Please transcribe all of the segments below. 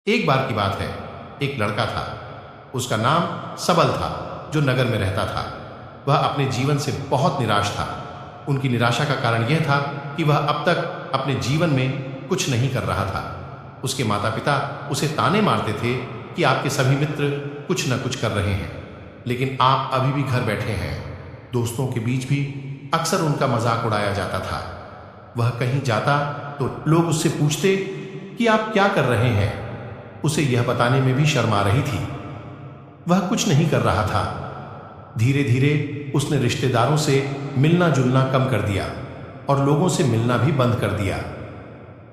एक बार की बात है, एक लड़का था। उसका नाम सबल था, जो नगर में रहता था। वह अपने जीवन से बहुत निराश था। उनकी निराशा का कारण यह था कि वह अब तक अपने जीवन में कुछ नहीं कर रहा था। उसके माता पिता उसे ताने मारते थे कि आपके सभी मित्र कुछ न कुछ कर रहे हैं, लेकिन आप अभी भी घर बैठे हैं। दोस्तों के बीच भी अक्सर उनका मजाक उड़ाया जाता था। वह कहीं जाता तो लोग उससे पूछते कि आप क्या कर रहे हैं। उसे यह बताने में भी शर्म आ रही थी। वह कुछ नहीं कर रहा था। धीरे धीरे उसने रिश्तेदारों से मिलना जुलना कम कर दिया और लोगों से मिलना भी बंद कर दिया।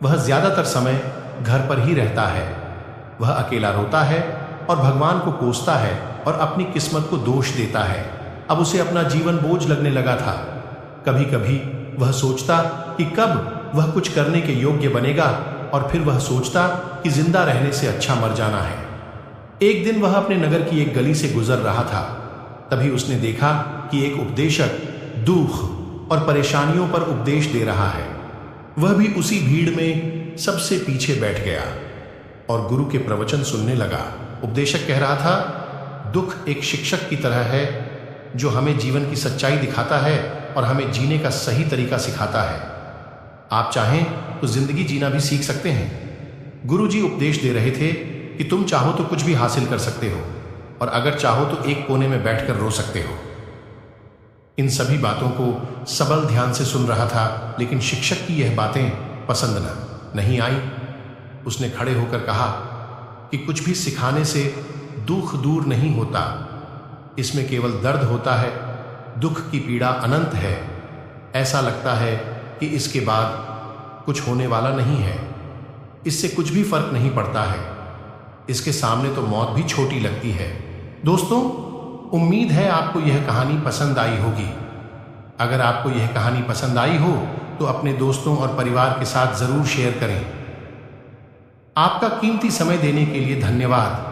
वह ज्यादातर समय घर पर ही रहता है। वह अकेला रोता है और भगवान को कोसता है और अपनी किस्मत को दोष देता है। अब उसे अपना जीवन बोझ लगने लगा था। कभी कभी वह सोचता कि कब वह कुछ करने के योग्य बनेगा, और फिर वह सोचता कि जिंदा रहने से अच्छा मर जाना है। एक दिन वह अपने नगर की एक गली से गुजर रहा था। तभी उसने देखा कि एक उपदेशक दुख और परेशानियों पर उपदेश दे रहा है। वह भी उसी भीड़ में सबसे पीछे बैठ गया और गुरु के प्रवचन सुनने लगा। उपदेशक कह रहा था, दुख एक शिक्षक की तरह है जो हमें जीवन की सच्चाई दिखाता है और हमें जीने का सही तरीका सिखाता है। आप चाहें तो जिंदगी जीना भी सीख सकते हैं। गुरुजी उपदेश दे रहे थे कि तुम चाहो तो कुछ भी हासिल कर सकते हो, और अगर चाहो तो एक कोने में बैठकर रो सकते हो। इन सभी बातों को सबल ध्यान से सुन रहा था, लेकिन शिक्षक की यह बातें पसंद नहीं आई। उसने खड़े होकर कहा कि कुछ भी सिखाने से दुख दूर नहीं होता, इसमें केवल दर्द होता है। दुख की पीड़ा अनंत है। ऐसा लगता है कि इसके बाद कुछ होने वाला नहीं है। इससे कुछ भी फर्क नहीं पड़ता है। इसके सामने तो मौत भी छोटी लगती है। दोस्तों, उम्मीद है आपको यह कहानी पसंद आई होगी। अगर आपको यह कहानी पसंद आई हो तो अपने दोस्तों और परिवार के साथ जरूर शेयर करें। आपका कीमती समय देने के लिए धन्यवाद।